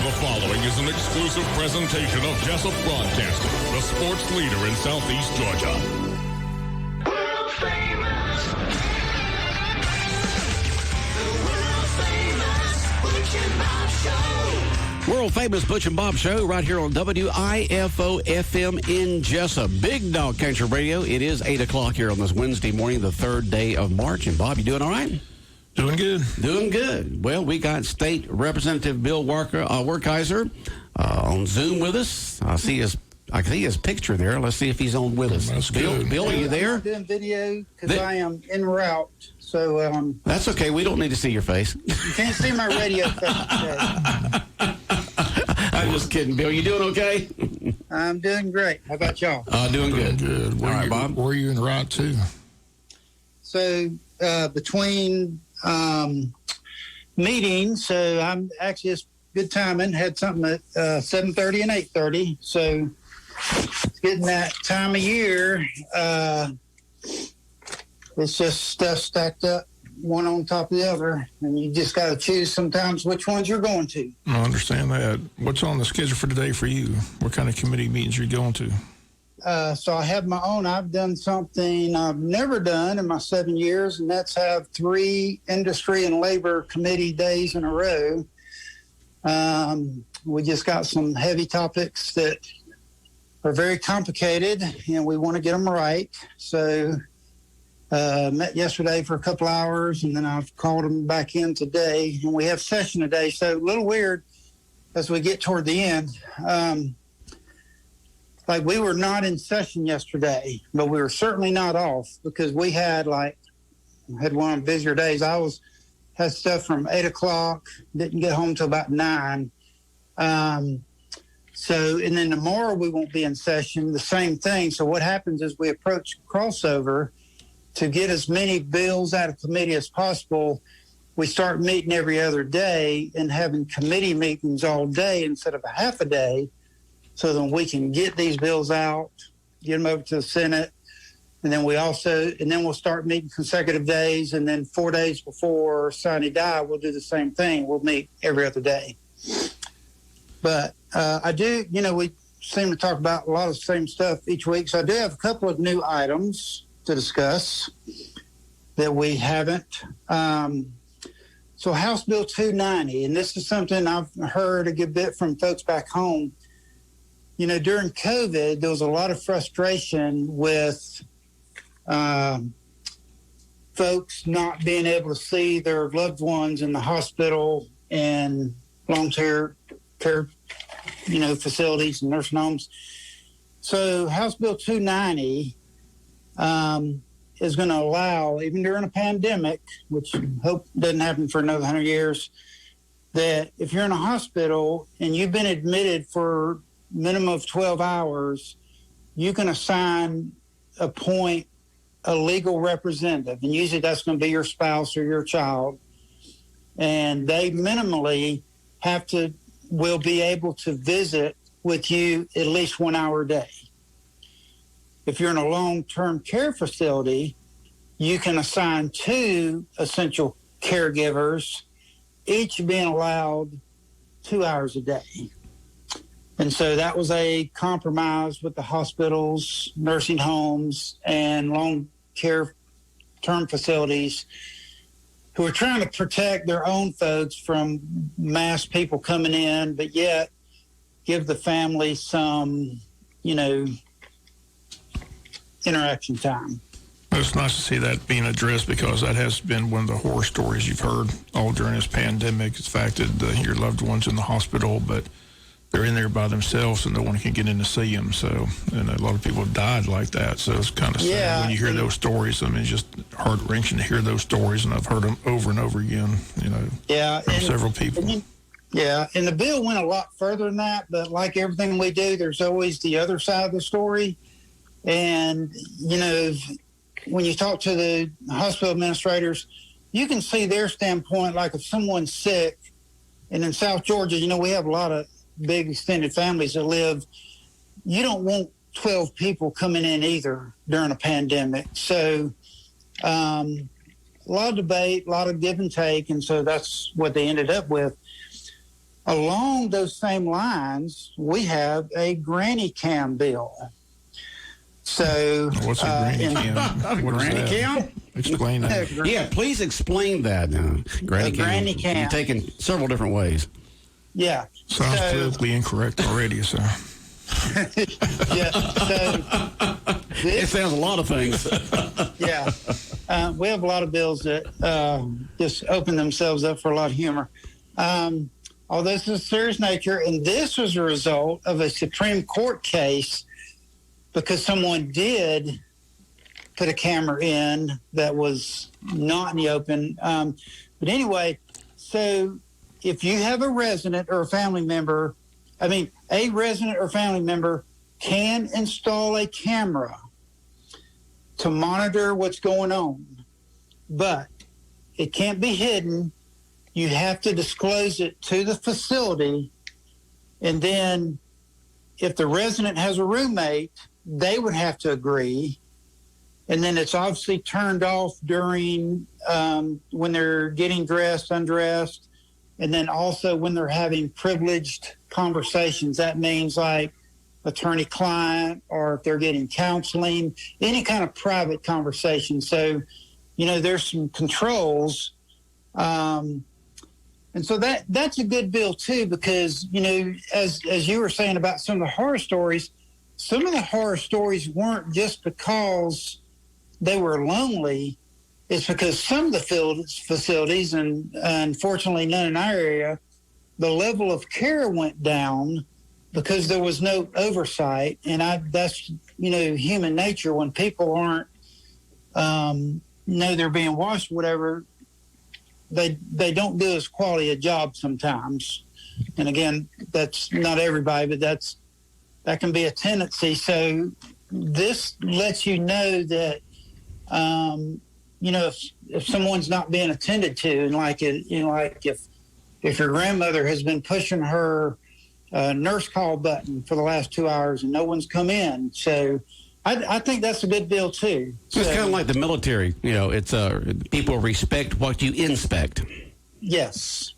The following is an exclusive presentation of Jessup Broadcasting, the sports leader in Southeast Georgia. World famous. The world famous Butch and Bob Show. World famous Butch and Bob Show right here on WIFO FM in Jessup. Big Dog Country Radio. It is 8 o'clock here on this Wednesday morning, the third day of March. And Bob, you doing all right? Doing good. Doing good. Well, we got State Representative Bill Werkheiser on Zoom with us. I see his picture there. Let's see if he's on with us. That's Bill, good. Bill, are you there? I'm doing video because I am en route. So That's okay. We don't need to see your face. you can't see my radio face today. I'm just kidding, Bill. You doing okay? I'm doing great. How about y'all? Doing good. Good. All right, Bob. Where are you in route to? So between meetings, so I'm actually, it's good timing. Had something at 7:30 and 8:30. So it's getting that time of year. It's just stuff stacked up, one on top of the other, and you just got to choose sometimes which ones you're going to. I understand that. What's on the schedule for today for you? What kind of committee meetings are you going to? So I have my own. I've done something I've never done in my 7 years, and that's have 3 industry and labor committee days in a row. We just got some heavy topics that are very complicated, and we want to get them right. So met yesterday for a couple hours, and then I've called them back in today, and we have session today. So a little weird as we get toward the end. Like we were not in session yesterday, but we were certainly not off because we had one of the busier days. Had stuff from 8 o'clock, didn't get home till about 9. And then tomorrow we won't be in session, the same thing. So what happens is we approach crossover to get as many bills out of committee as possible. We start meeting every other day and having committee meetings all day instead of a half a day. So then we can get these bills out, get them over to the Senate, and then we'll start meeting consecutive days, and then 4 days before sine die, we'll do the same thing. We'll meet every other day. But we seem to talk about a lot of the same stuff each week. So I do have a couple of new items to discuss that we haven't. So House Bill 290, and this is something I've heard a good bit from folks back home. During COVID, there was a lot of frustration with folks not being able to see their loved ones in the hospital and long-term care, facilities and nursing homes. So House Bill 290 is going to allow, even during a pandemic, which I hope doesn't happen for another 100 years, that if you're in a hospital and you've been admitted for minimum of 12 hours, you can appoint a legal representative, and usually that's going to be your spouse or your child, and they minimally will be able to visit with you at least 1 hour a day. If you're in a long-term care facility, you can assign 2 essential caregivers, each being allowed 2 hours a day. And so that was a compromise with the hospitals, nursing homes, and long care term facilities who are trying to protect their own folks from mass people coming in, but yet give the family some, interaction time. It's nice to see that being addressed because that has been one of the horror stories you've heard all during this pandemic. It's the fact that your loved one's in the hospital, but they're in there by themselves and no one can get in to see them. So, and a lot of people have died like that. So it's kind of sad when you hear those stories. I mean, it's just heart-wrenching to hear those stories, and I've heard them over and over again, from several people. And the bill went a lot further than that, but like everything we do, there's always the other side of the story. And, when you talk to the hospital administrators, you can see their standpoint, like if someone's sick, and in South Georgia, we have a lot of big extended families that live, you don't want 12 people coming in either during a pandemic. So a lot of debate, a lot of give and take, and so that's what they ended up with. along those same lines, we have a granny cam bill. So, what's a granny cam? What is Granny that? cam? Explain that. Yeah, please explain that. Granny cam can be taken several different ways. Yeah. Sounds politically incorrect already, so. Yeah. So It sounds a lot of things. yeah. We have a lot of bills that just open themselves up for a lot of humor. Although this is a serious nature, and this was a result of a Supreme Court case because someone did put a camera in that was not in the open. But anyway, so if you have a resident or a family member, a resident or family member can install a camera to monitor what's going on, but it can't be hidden. You have to disclose it to the facility, and then if the resident has a roommate, they would have to agree, and then it's obviously turned off during when they're getting dressed, undressed, and then also when they're having privileged conversations. That means like attorney-client, or if they're getting counseling, any kind of private conversation. So, there's some controls. And so that's a good bill too, because, as you were saying about some of the horror stories weren't just because they were lonely. It's because some of the facilities, and unfortunately none in our area, the level of care went down because there was no oversight. And that's, human nature. When people aren't, they're being watched, whatever, they don't do as quality a job sometimes. And again, that's not everybody, but that can be a tendency. So this lets you know that, if someone's not being attended to, and like if your grandmother has been pushing her nurse call button for the last 2 hours and no one's come in. So I think that's a good bill too. It's kind of like the military. It's people respect what you inspect. Yes.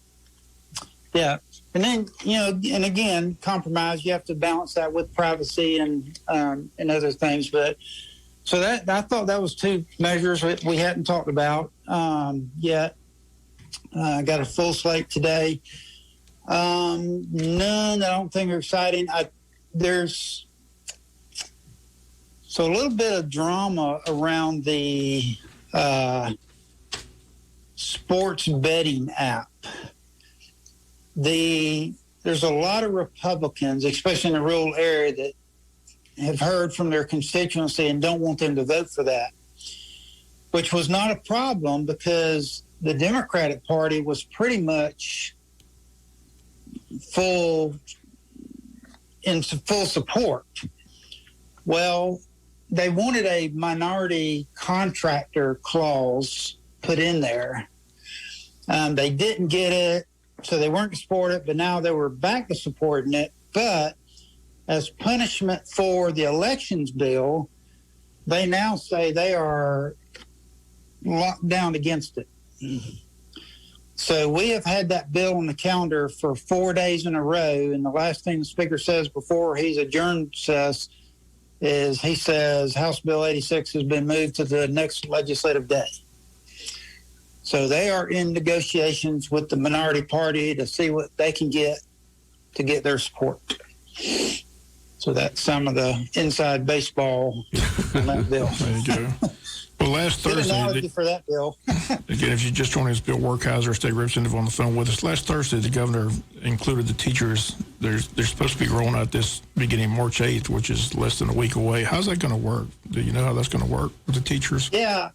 Yeah. And then, and again, compromise, you have to balance that with privacy and other things. But so I thought that was two measures that we hadn't talked about yet. I got a full slate today. None I don't think are exciting. There's a little bit of drama around the sports betting app. There's a lot of Republicans, especially in the rural area, that have heard from their constituency and don't want them to vote for that, which was not a problem because the Democratic Party was pretty much full support. Well, they wanted a minority contractor clause put in there. They didn't get it, so they weren't to support it, but now they were back to supporting it. But as punishment for the elections bill, they now say they are locked down against it. So we have had that bill on the calendar for 4 days in a row, and the last thing the speaker says before he's adjourned us is he says House Bill 86 has been moved to the next legislative day. So they are in negotiations with the minority party to see what they can get to get their support. So that's some of the inside baseball on that bill. There you go. Well, last Good Thursday, analogy for that bill. again, if you just joined us, Bill Werkheiser, State Representative, on the phone with us. Last Thursday, the governor included the teachers. They're supposed to be rolling out this beginning March 8th, which is less than a week away. How's that going to work? Do you know how that's going to work with the teachers? Yeah.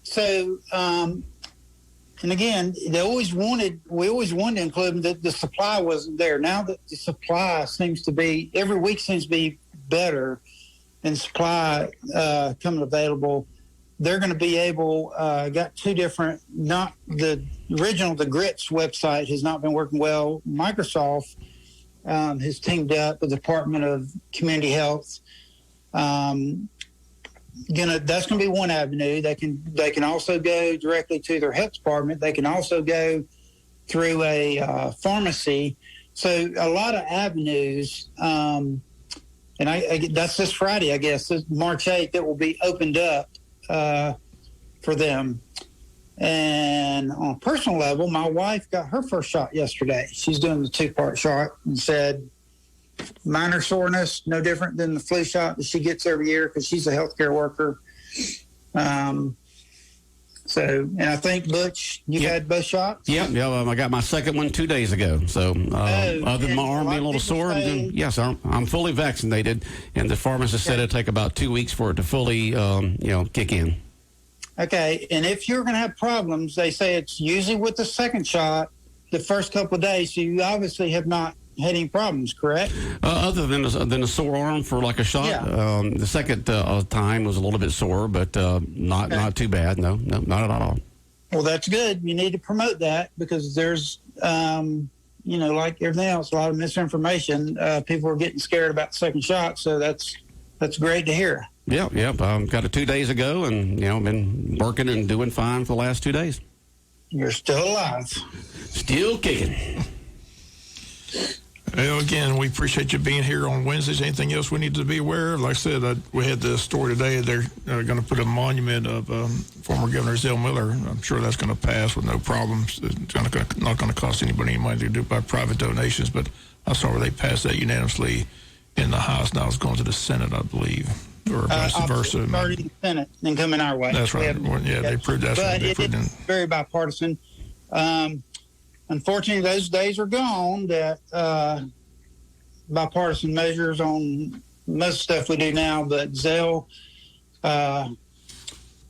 So, and again, we always wanted to include them. The supply wasn't there. Now that the supply seems to be, every week seems to be better, and supply coming available, they're going to be able, got two different, not the original, the GRITS website has not been working well. Microsoft has teamed up with the Department of Community Health. That's going to be one avenue. They can also go directly to their health department. They can also go through a pharmacy. So a lot of avenues, and I that's this Friday, I guess, this March 8th, that will be opened up for them. And on a personal level, my wife got her first shot yesterday. She's doing the 2-part shot and said minor soreness, no different than the flu shot that she gets every year because she's a healthcare worker. And I think, Butch, you had both shots? Yeah, I got my second one 2 days ago. So other than my arm being a little sore, yes, I'm fully vaccinated. And the pharmacist said it'd take about 2 weeks for it to fully, kick in. Okay, and if you're going to have problems, they say it's usually with the second shot the first couple of days, so you obviously have not had any problems, correct? Other than a sore arm for like a shot. Yeah. The second time was a little bit sore, but not too bad. No, not at all. Well, that's good. You need to promote that because there's, like everything else, a lot of misinformation. People are getting scared about the second shot, so that's great to hear. Yeah. Got it 2 days ago, and been working and doing fine for the last 2 days. You're still alive. Still kicking. Well, again, we appreciate you being here on Wednesdays. Anything else we need to be aware of? Like I said, we had the story today. They're going to put a monument of former Governor Zell Miller. I'm sure that's going to pass with no problems. It's not going to cost anybody any money to do it by private donations. But I saw where they passed that unanimously in the House. Now it's going to the Senate, I believe, or vice versa. Already in the Senate and coming our way. That's right. They approved that. But it's very bipartisan. Unfortunately, those days are gone that bipartisan measures on most stuff we do now. But Zell,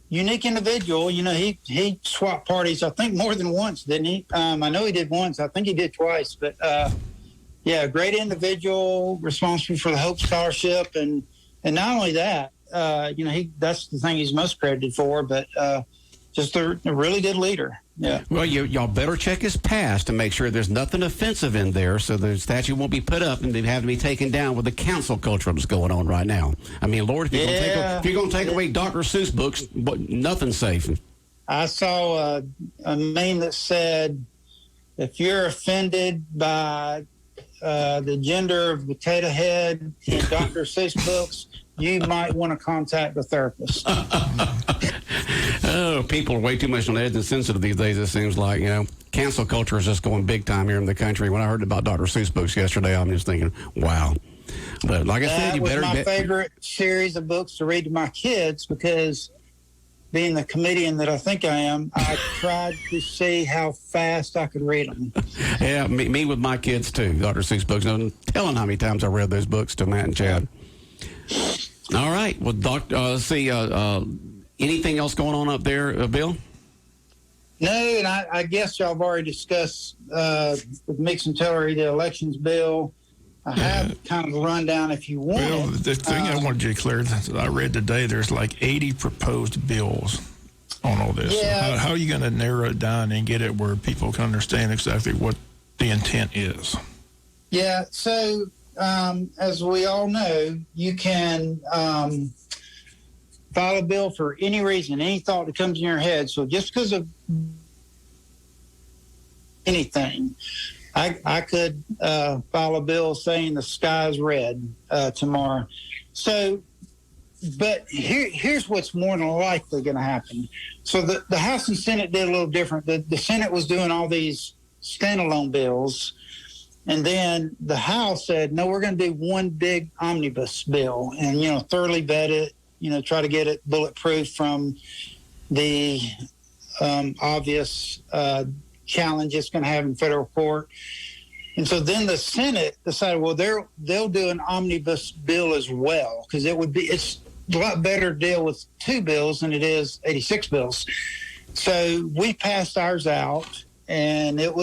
unique individual, he swapped parties, I think, more than once, didn't he? I know he did once. I think he did twice. But, great individual, responsible for the Hope Scholarship. And not only that, that's the thing he's most credited for, but just a really good leader. Yeah. Well, y'all better check his past to make sure there's nothing offensive in there, so the statue won't be put up and they have to be taken down with the cancel culture that's going on right now. I mean, Lord, if you're going to take away Dr. Seuss books, nothing's safe. I saw a meme that said, if you're offended by the gender of Potato Head in Dr. Seuss books, you might want to contact a therapist. Oh, people are way too much on edge and sensitive these days, it seems like. Cancel culture is just going big time here in the country. When I heard about Dr. Seuss books yesterday, I'm just thinking, wow. But like I said, you better... That was my favorite series of books to read to my kids because being the comedian that I think I am, I tried to see how fast I could read them. Yeah, me with my kids, too, Dr. Seuss books. I'm telling how many times I read those books to Matt and Chad. All right. Well, let's see... anything else going on up there, Bill? No, and I guess y'all have already discussed with Mix and Tillery the elections bill. I have kind of a rundown if you want. Well, the thing I wanted you to clear that I read today, there's like 80 proposed bills on all this. Yeah. So how are you going to narrow it down and get it where people can understand exactly what the intent is? Yeah, so as we all know, you can... file a bill for any reason, any thought that comes in your head. So just because of anything, I could file a bill saying the sky's red tomorrow. So, but here's what's more than likely going to happen. So the House and Senate did a little different. The Senate was doing all these standalone bills. And then the House said, no, we're going to do one big omnibus bill and, thoroughly vet it. Try to get it bulletproof from the obvious challenge it's going to have in federal court. And so then the Senate decided, well, they'll do an omnibus bill as well because it's a lot better to deal with 2 bills than it is 86 bills. So we passed ours out, and it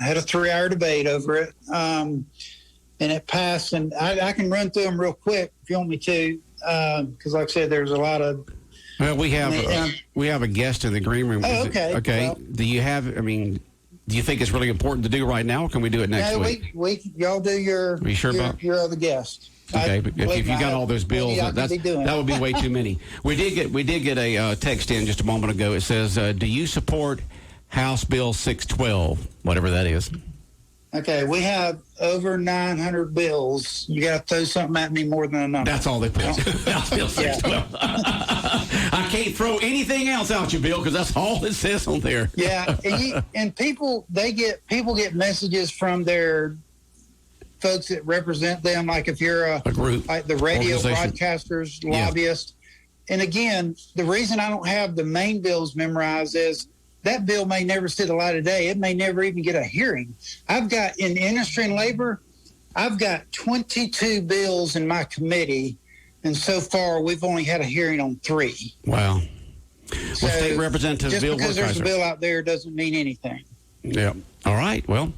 had a 3-hour debate over it, and it passed. And I can run through them real quick if you want me to. Because, like I said, there's a lot of. Well, we have a guest in the green room. Oh, okay. Okay. Well, do you think it's really important to do right now, or can we do it next week? Y'all do your. Are you sure about your other guest? Okay, but if you got all those bills, that would be way too many. We did get a text in just a moment ago. It says, "Do you support House Bill 612, whatever that is?" Okay, we have over 900 bills. You got to throw something at me more than a number. That's all they put. I can't throw anything else at you, Bill, because that's all it says on there. Yeah, and people get messages from their folks that represent them. Like if you're a group, like the radio organization. broadcasters, lobbyists. And again, the reason I don't have the main bills memorized is that bill may never see the light of day. It may never even get a hearing. I've got, in industry and labor, I've got 22 bills in my committee, and so far we've only had a hearing on 3. Wow. So well, State Representative just Bill because there's a Werkheiser. bill out there doesn't mean anything. Yeah. All right. Well,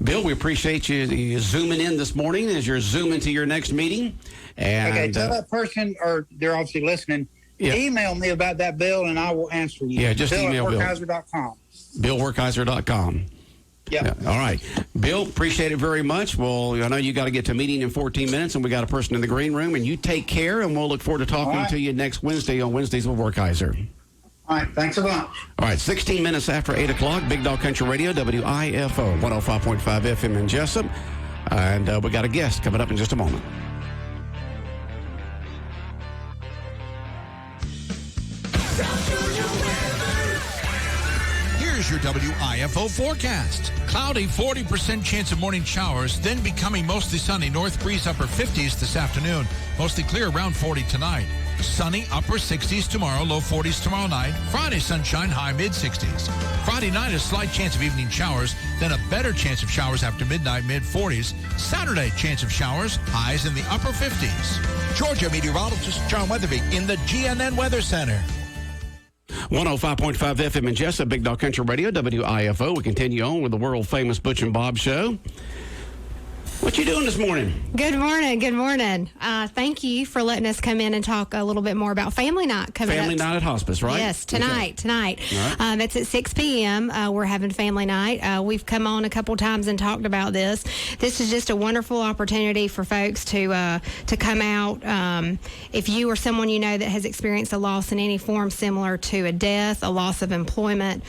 Bill, we appreciate you zooming in this morning as you're zooming to your next meeting. And, Okay, tell that person, or they're obviously listening, email me about that bill and I will answer you. Yeah, just email Bill. Werkheiser.com. BillWerkheiser.com. Yeah. All right. Bill, appreciate it very much. Well, I know you got to get to a meeting in 14 minutes, and we got a person in the green room, and you take care, and we'll look forward to talking to you next Wednesday on Wednesdays with Werkheiser. All right, thanks a bunch. All right, 16 minutes after 8 o'clock, Big Dog Country Radio, WIFO, 105.5 FM in Jessup. And we got a guest coming up in just a moment. Here's your WIFO forecast. Cloudy, 40% chance of morning showers, then becoming mostly sunny. North breeze upper 50s this afternoon. Mostly clear around 40 tonight. Sunny, upper 60s tomorrow, low 40s tomorrow night. Friday, sunshine, high mid-60s. Friday night, a slight chance of evening showers, then a better chance of showers after midnight, mid-40s. Saturday, chance of showers, highs in the upper 50s. Georgia meteorologist John Weatherby in the GNN Weather Center. 105.5 FM in Jessup, Big Dog Country Radio, WIFO. We continue on with the world-famous Butch and Bob Show. What you doing this morning? Good morning. Good morning. Thank you for letting us come in and talk a little bit more about Family Night coming up. Family Night at Hospice, right? Yes, tonight. Right. It's at 6 p.m. We're having Family Night. We've come on a couple times and talked about this. This is just a wonderful opportunity for folks to come out. If you or someone you know that has experienced a loss in any form similar to a death, a loss of employment,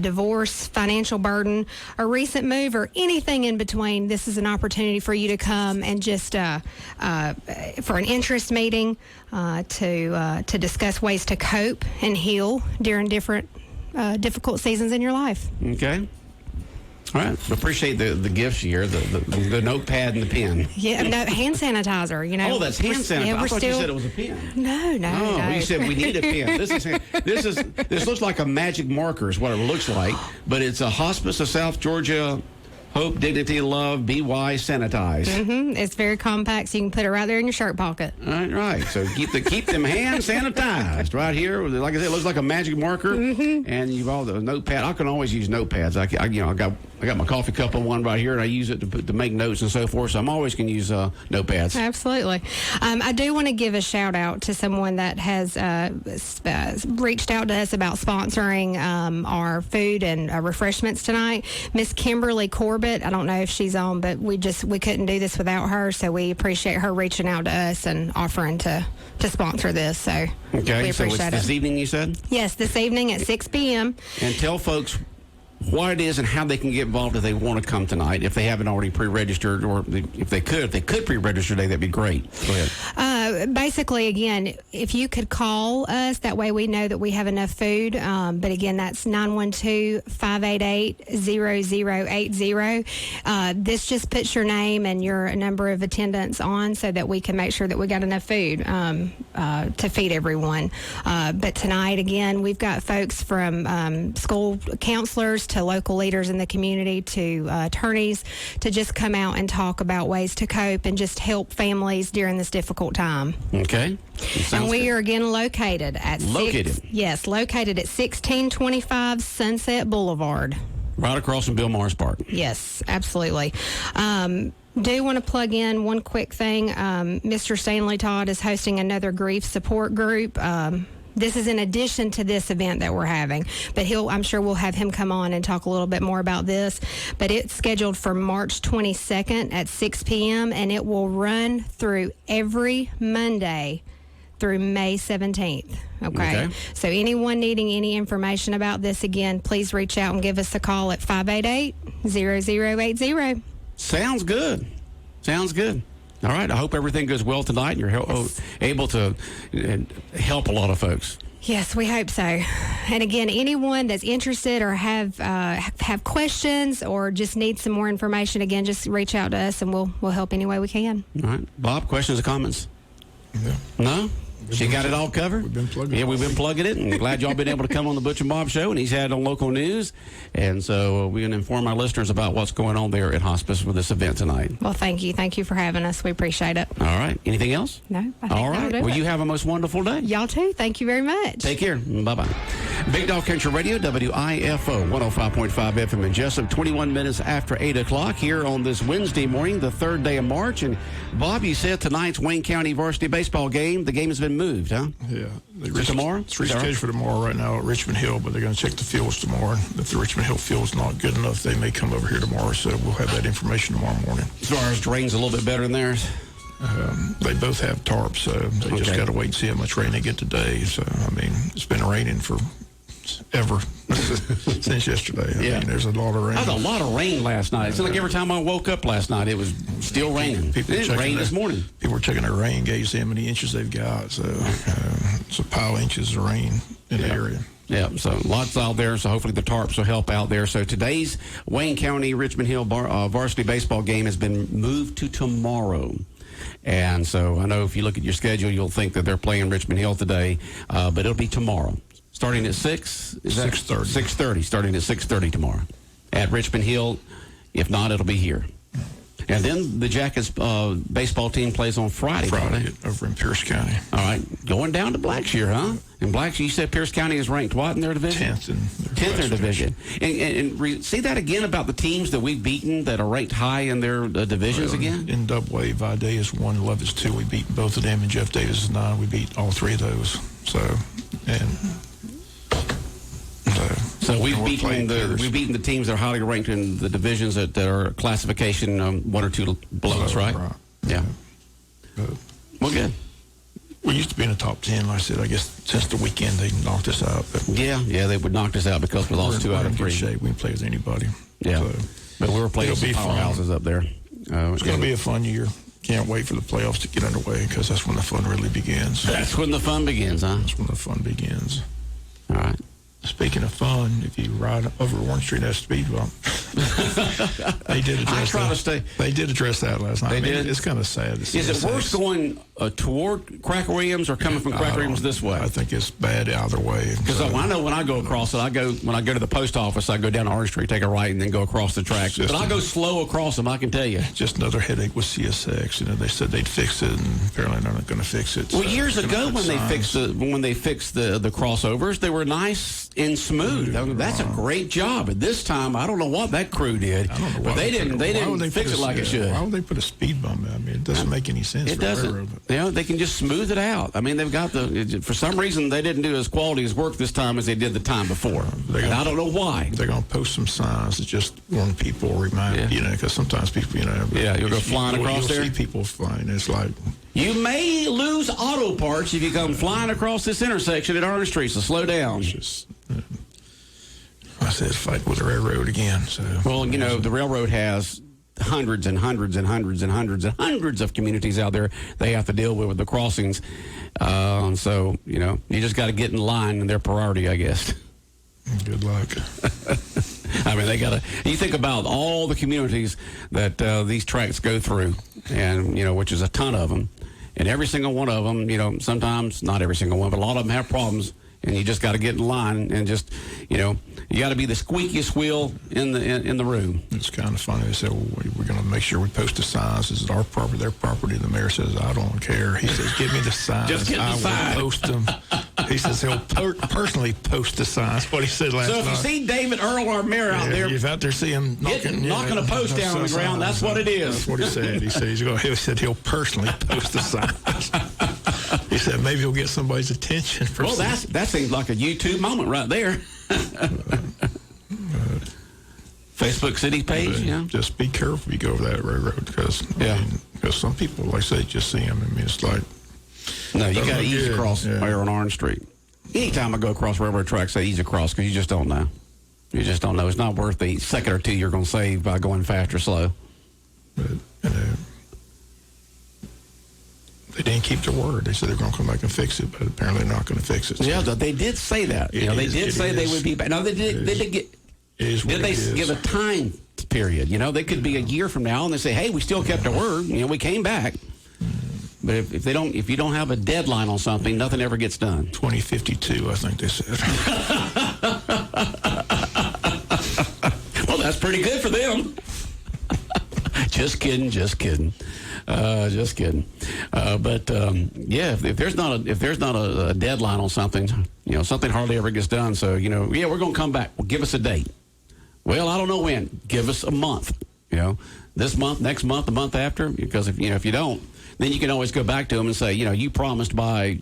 divorce, financial burden, a recent move, or anything in between, this is an opportunity for you to come and just for an interest meeting to discuss ways to cope and heal during different difficult seasons in your life. Okay. All right. Appreciate the gifts here, the notepad and the pen. Yeah, no, hand sanitizer, you know. Oh, that's hand sanitizer. Yeah, I thought you said it was a pen. No. Oh, you said we need a pen. This looks like a magic marker is what it looks like, but it's a Hospice of South Georgia. Hope, dignity, love, be wise, sanitize. Mm-hmm. It's very compact, so you can put it right there in your shirt pocket. Right. So keep them hands sanitized right here. Like I said, it looks like a magic marker, and you've all the notepad. I can always use notepads. I got my coffee cup on one right here, and I use it to make notes and so forth. So I'm always can use notepads. Absolutely. I do want to give a shout out to someone that has reached out to us about sponsoring our food and refreshments tonight. Miss Kimberly Corbett. I don't know if she's on, but we couldn't do this without her, so we appreciate her reaching out to us and offering to sponsor this. So we appreciate so it's it. this evening, you said? Yes, this evening at 6 p.m. And tell folks what it is and how they can get involved if they want to come tonight. If they haven't already pre-registered, or if they could pre-register today, that'd be great. Go ahead. Basically, again, if you could call us, that way we know that we have enough food. But again, that's 912-588-0080. This just puts your name and your number of attendants on so that we can make sure that we got enough food to feed everyone. But tonight, again, we've got folks from school counselors to local leaders in the community to attorneys to just come out and talk about ways to cope and just help families during this difficult time. Okay. And we are again located at located at 1625 Sunset Boulevard. Right across from Bill Morris Park. Yes, absolutely. Do want to plug in one quick thing. Mr. Stanley Todd is hosting another grief support group. This is in addition to this event that we're having, but I'm sure we'll have him come on and talk a little bit more about this. But it's scheduled for March 22nd at 6 p.m., and it will run through every Monday through May 17th. Okay. So anyone needing any information about this, again, please reach out and give us a call at 588-0080. Sounds good. Sounds good. All right. I hope everything goes well tonight and you're able to help a lot of folks. Yes, we hope so. And again, anyone that's interested or have questions or just need some more information, again, just reach out to us and we'll help any way we can. All right. Bob, questions or comments? Yeah. No? She got it all covered? We've been plugging it. Yeah, we've been plugging it, and glad y'all been able to come on the Butch and Bob Show, and he's had it on local news. And so we're going to inform our listeners about what's going on there at Hospice with this event tonight. Well, thank you. Thank you for having us. We appreciate it. All right. Anything else? No, I think all right. that'll do Well, it. you have a most wonderful day. Y'all too. Thank you very much. Take care. Bye-bye. Big Dog Country Radio, WIFO, 105.5 FM in Jessup, 21 minutes after 8 o'clock here on this Wednesday morning, the third day of March. And, Bob, you said tonight's Wayne County varsity baseball game, the game has been moved, huh? Yeah. Tomorrow? It's rescheduled for tomorrow right now at Richmond Hill, but they're going to check the fields tomorrow. If the Richmond Hill field's not good enough, they may come over here tomorrow, so we'll have that information tomorrow morning. As far as drain's a little bit better than theirs? They both have tarps, so they just got to wait and see how much rain they get today. So, I mean, it's been raining for ever since yesterday. I mean, there's a lot of rain. There was a lot of rain last night. It's like every time I woke up last night, it was still raining. It didn't rain this morning. People were checking their rain gauge, see how many inches they've got. So it's a pile of inches of rain in the area. Yeah, so lots out there, so hopefully the tarps will help out there. So today's Wayne County Richmond Hill varsity baseball game has been moved to tomorrow. And so I know if you look at your schedule, you'll think that they're playing Richmond Hill today, but it'll be tomorrow. Starting at 6? 6:30. 6:30, starting at 6:30 tomorrow at Richmond Hill. If not, it'll be here. And then the Jackets baseball team plays on Friday. Over in Pierce County. All right, going down to Blackshear, huh? And Blackshear, you said Pierce County is ranked what in their division? 10th in their 10th in their division. And see that again about the teams that we've beaten that are ranked high in their divisions again? In Double A, Vidae is 1, Love is 2. We beat both of them, and Jeff Davis is 9. We beat all 3 of those. So we've beaten the teams that are highly ranked in the divisions that are classification 1 or 2 below us, right? Right. Yeah. Well, good. We used to be in the top 10, like I said. I guess since the weekend they knocked us out. But Yeah, they would knock us out because we lost 2 out of 3. Good shape. We can play with anybody. Yeah, So, but we were playing some powerhouses up there. it's going to be a fun year. Can't wait for the playoffs to get underway because that's when the fun really begins. That's when the fun begins, huh? That's when the fun begins. All right. Speaking of fun, if you ride over Orange Street at speed bump, they did address that. They did address that last night. They did? It's kind of sad to see. Is it worse going toward Cracker Williams or coming from Cracker Williams this way? I think it's bad either way. Because I know when I go across it, when I go to the post office, I go down to Orange Street, take a right, and then go across the track. But I go slow across them, I can tell you. Just another headache with CSX. You know, they said they'd fix it, and apparently they're not going to fix it. Well, So years they're gonna ago put when they fixed the crossovers, they were nice and smooth. I mean, that's a great job. But this time, I don't know what that crew did. I don't know but they didn't fix it like it should. Why would they put a speed bump? I mean, it doesn't make any sense. It doesn't. You know, they can just smooth it out. I mean, they've got for some reason, they didn't do as quality as work this time as they did the time before. And I don't know why. They're going to post some signs that just warn people, remind you know, because sometimes people, you know. Yeah, you'll go flying across there. You'll see people flying. It's like. You may lose auto parts if you come flying across this intersection at Orange Street, so slow down. I said fight with the railroad again. So. Well, you know, the railroad has hundreds and hundreds and hundreds and hundreds and hundreds of communities out there they have to deal with the crossings. So, you know, you just got to get in line and their priority, I guess. Good luck. I mean, you think about all the communities that these tracks go through, and, you know, which is a ton of them. And every single one of them, you know, sometimes, not every single one, but a lot of them have problems. And you just got to get in line and just, you know, you got to be the squeakiest wheel in the room. It's kind of funny. They said, well, we're going to make sure we post the signs. This is our property, their property. The mayor says, I don't care. He says, give me the signs. Just get the sign. I will post them. He says he'll personally post the signs. What he said last night. So if you see David Earl, our mayor, out there, you've out there see him knocking a post down on the ground, that's what it is. That's what he said. He said he'll personally post the signs. He said maybe he'll get somebody's attention. Well, that seems like a YouTube moment right there. Facebook City page, yeah. Just be careful if you go over that railroad because some people, like I say, just see them. I mean, it's like No, you Doesn't got to look ease good. across there on Orange Street. Anytime I go across railroad tracks, I ease across because you just don't know. You just don't know. It's not worth the second or two you're going to save by going fast or slow. But, they didn't keep their word. They said they're going to come back and fix it, but apparently they're not going to fix it. So Yeah, they did say that. They did say they would be back. No, they did. They did get. Did they give a time period? They could be a year from now, and they say, "Hey, we still kept our word. We came back." But if you don't have a deadline on something, nothing ever gets done. 2052, I think they said. Well, that's pretty good for them. Just kidding. Just kidding. But if there's not a deadline on something, something hardly ever gets done. So we're going to come back. Well, give us a date. Well, I don't know when. Give us a month. This month, next month, the month after. Because if you don't, then you can always go back to them and say, you promised by,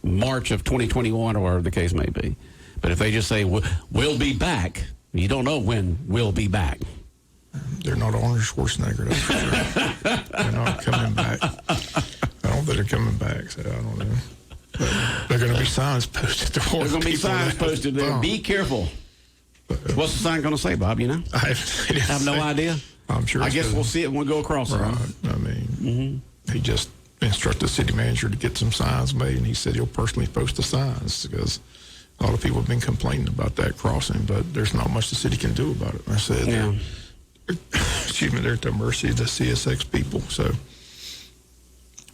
March of 2021 or whatever the case may be. But if they just say we'll be back, you don't know when we'll be back. They're not Arnold Schwarzenegger, that's for sure. They're not coming back. I don't think they're coming back, so I don't know. But they're going to be signs posted. There's going to be signs posted there. Be careful. What's the sign going to say, Bob? I have no idea. I'm sure. I guess we'll see it when we go across. Right. I mean, he just instructed the city manager to get some signs made, and he said he'll personally post the signs because a lot of people have been complaining about that crossing, but there's not much the city can do about it. I said, they're at the mercy of the CSX people. So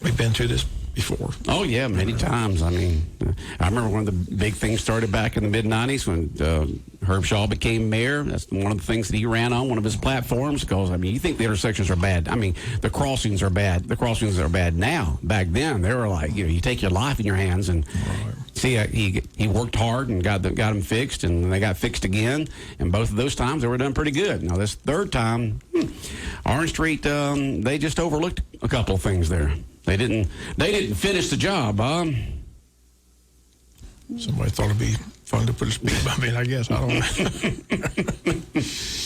we've been through this before. Oh, yeah, many times. I mean, I remember one of the big things started back in the mid-'90s when Herb Shaw became mayor. That's one of the things that he ran on, one of his platforms, because, you think the intersections are bad. I mean, the crossings are bad. The crossings are bad now. Back then, they were like, you take your life in your hands. And see, he worked hard and got them fixed, and they got fixed again. And both of those times, they were done pretty good. Now, this third time, Orange Street, they just overlooked a couple of things there. They didn't finish the job, Bob. Somebody thought it'd be fun to put a speed bump in, I guess. I don't know.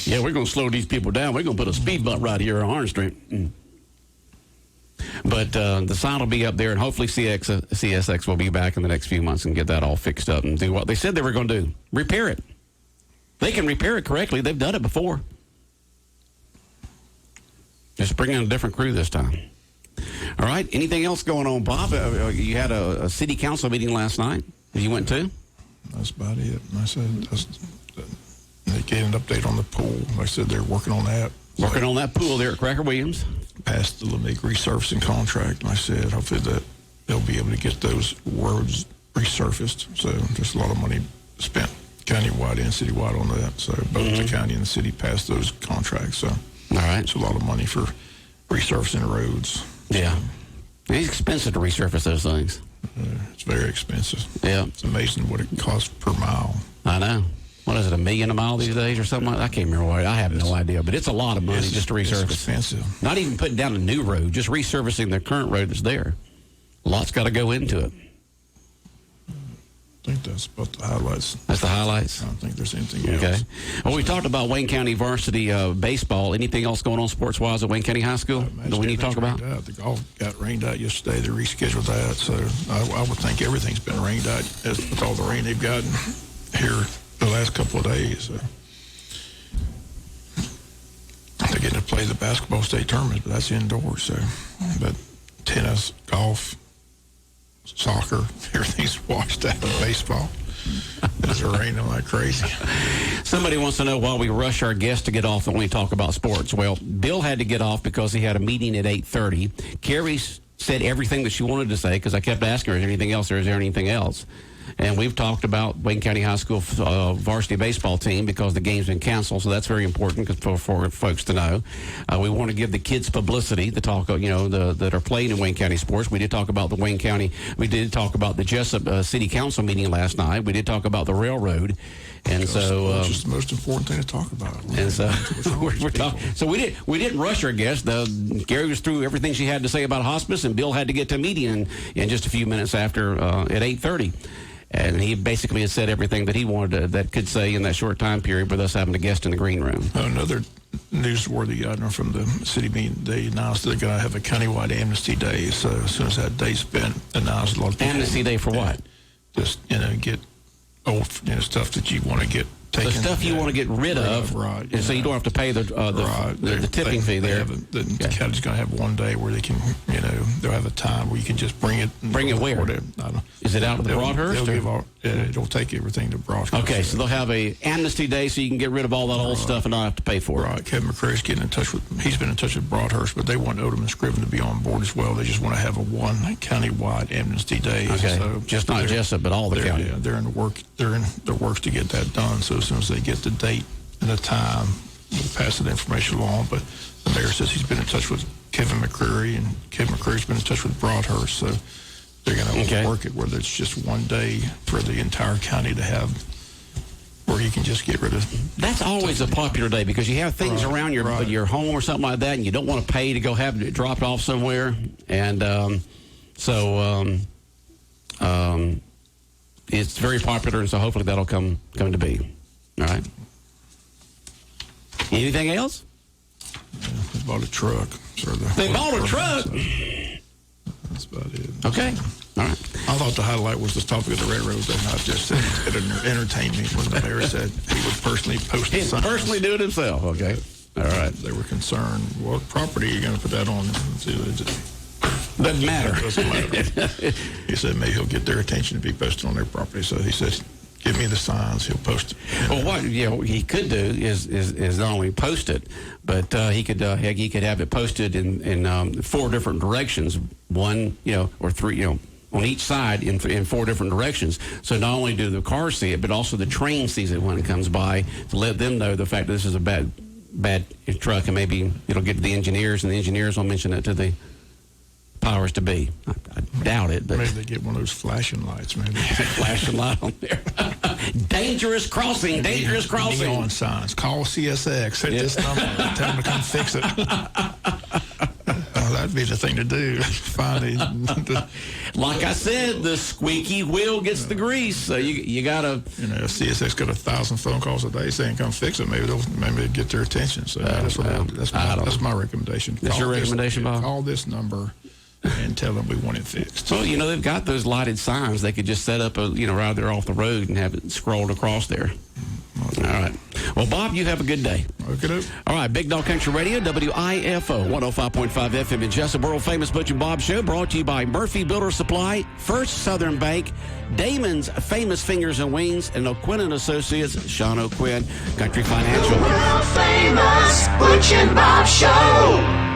Yeah, we're going to slow these people down. We're going to put a speed bump right here on Orange Street. But the sign will be up there, and hopefully CSX will be back in the next few months and get that all fixed up and do what they said they were going to do. Repair it. They can repair it correctly. They've done it before. Just bring in a different crew this time. All right. Anything else going on, Bob? You had a city council meeting last night that you went to? That's about it. I said, they gave an update on the pool. I said they're working on that. Working on that pool there at Cracker Williams. Passed the Lamique resurfacing contract, and I said hopefully that they'll be able to get those roads resurfaced. So just a lot of money spent countywide and citywide on that. So both the county and the city passed those contracts. So all right, it's a lot of money for resurfacing the roads. Yeah. It's expensive to resurface those things. It's very expensive. Yeah. It's amazing what it costs per mile. I know. What is it, $1 million a mile these days or something like that? I can't remember what. I have no idea, but it's a lot of money just to resurface. It's expensive. Not even putting down a new road, just resurfacing the current road that's there. A lot's got to go into it. I think that's about the highlights. That's the highlights? I don't think there's anything else. Okay. Well, we talked about Wayne County varsity baseball. Anything else going on sports-wise at Wayne County High School that we need to talk about? The golf got rained out yesterday. They rescheduled that. So I would think everything's been rained out with all the rain they've gotten here the last couple of days. So they're getting to play the basketball state tournament, but that's indoors. So, but tennis, golf, soccer, everything's washed out of baseball. It's raining like crazy. Somebody wants to know why we rush our guests to get off when we talk about sports. Well, Bill had to get off because he had a meeting at 8:30. Carrie said everything that she wanted to say because I kept asking her, is there anything else or is there anything else? And we've talked about Wayne County High School varsity baseball team because the game's been canceled, so that's very important for folks to know. We want to give the kids publicity to talk, that are playing in Wayne County sports. We did talk about the Wayne County. We did talk about the Jessup City Council meeting last night. We did talk about the railroad. And so, which is the most important thing to talk about. And so, we're talking. So we didn't rush our guest. Gary was through everything she had to say about hospice, and Bill had to get to a meeting in just a few minutes after at 8:30. And he basically has said everything that he wanted that could say in that short time period with us having a guest in the green room. Another newsworthy item from the city meeting, they announced they're going to have a countywide amnesty day. So as soon as that date's been announced, a lot of people... Amnesty day for what? Just, get old, stuff that you want to get taken. The stuff you want to get rid of, right? And so you don't have to pay the tipping fee there. The county's going to have one day where they can, they'll have a time where you can just bring it. Bring it where? Is it out of the Broadhurst? It'll take everything to Broadhurst. Okay, so they'll have a amnesty day so you can get rid of all that old stuff and not have to pay for it. Right. Kevin McCrary's getting in touch he's been in touch with Broadhurst, but they want Odom and Scriven to be on board as well. They just want to have a one countywide amnesty day. Okay, so just not Jessup, but all the county. Yeah, they're in the works to get that done. So as soon as they get the date and the time, we'll pass that information along. But the mayor says he's been in touch with Kevin McCrary, and Kevin McCrary's been in touch with Broadhurst. So they're going to work it where there's just one day for the entire county to have where you can just get rid of. That's always a popular day because you have things around your home or something like that, and you don't want to pay to go have it dropped off somewhere. And it's very popular, and so hopefully that'll come to be. All right. Anything else? Yeah, they bought a truck. They bought a truck? That's about it. Okay. All right. I thought the highlight was the topic of the railroads, and I just said it entertained me when the mayor said he would personally post the signs. He'd personally do it himself. Okay. All right. They were concerned. What property are you going to put that on? Doesn't matter. Doesn't matter. He said maybe he'll get their attention to be posted on their property. So he says, give me the signs. He'll post it. Well, what he could do is not only post it, but he could have it posted in 4 different directions. One, or 3, on each side in 4 different directions. So not only do the cars see it, but also the train sees it when it comes by to let them know the fact that this is a bad truck, and maybe it'll get to the engineers, and the engineers will mention it to the powers to be. I doubt it. But maybe they get one of those flashing lights, maybe. Flashing light on there. Dangerous crossing. Neon signs. Call CSX at this number. Tell them to come fix it. That'd be the thing to do. Finally. Like I said, the squeaky wheel gets the grease. So you got to... if CSX got 1,000 phone calls a day saying come fix it, maybe they'll get their attention. So that's my recommendation. That's your recommendation, Bob? Call this number and tell them we want it fixed. So, they've got those lighted signs. They could just set up right there off the road and have it scrolled across there. All right. Well, Bob, you have a good day. Okay. All right. Big Dog Country Radio, WIFO, 105.5 FM in Jessup. World-famous Butch and Bob Show, brought to you by Murphy Builder Supply, First Southern Bank, Damon's Famous Fingers and Wings, and O'Quinn & Associates, Sean O'Quinn, Country Financial. World famous Butch and Bob Show.